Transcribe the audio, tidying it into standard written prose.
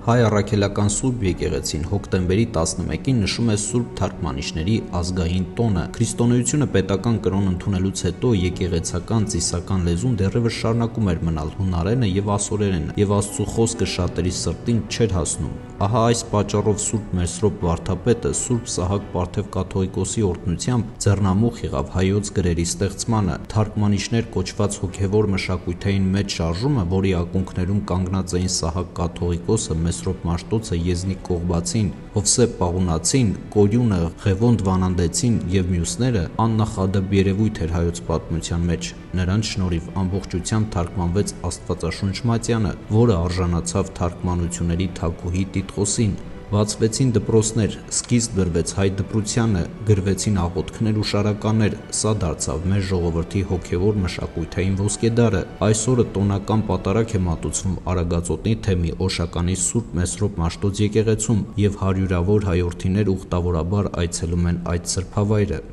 Հայ առաքելական Սուրբ եկեղեցին հոկտեմբերի 11-ին նշում է Սուրբ Թարգմանիչների ազգային տոնը։ Քրիստոնեությունը պետական կրոն ընդունելուց հետո եկեղեցական ծիսական լեզուն դեռևս շարունակում էր մնալ հունարենը եւ ասորերենը, եւ Աստծո խոսքը շատերի սրտին չէր հասնում։ Ահա այս պատճառով Սուրբ Մեսրոպ վարդապետը Սուրբ Սահակ Պարթև կաթողիկոսի օրհնությամբ ձեռնամուխ եղավ հայոց գրերի ստեղծմանը։ Թարգմանիչներ կոչված հոգևոր մշակութային մեծ շարժումը, որի ակունքներում կանգնած էին Սահակ կաթողիկոսը, Մեսրոպ Մաշտոցը, Եզնիկ Կողբացին, Հովսեփ Պաղունացին, Կորյունը, Ղևոնդ Վանանդեցին եւ մյուսները, աննախադեպ երևույթ էր հայոց պատմության մեջ։ Նրանց շնորհիվ ամբողջությամբ թարգմանվեց Աստվածաշունչ Մատյանը, որը արժանացավ թարգմանությունների թագուհի տիտղոսին։ Բացվեցին դպրոցներ, սկիզբ դրվեց հայ դպրությանը, գրվեցին աղոթքներ ու շարականեր։ Սա դարձավ մեր ժողովրդի հոգևոր մշակութային ոսկեդարը։ Այսօրը տոնական պատարագ է մատուցվում Արագածոտնի թեմի Օշականի Սուրբ Մեսրոպ Մաշտոց եկեղեցում, եւ հարյուրավոր հայորդիներ ուխտավորաբար այցելում են այդ սրբավայրը։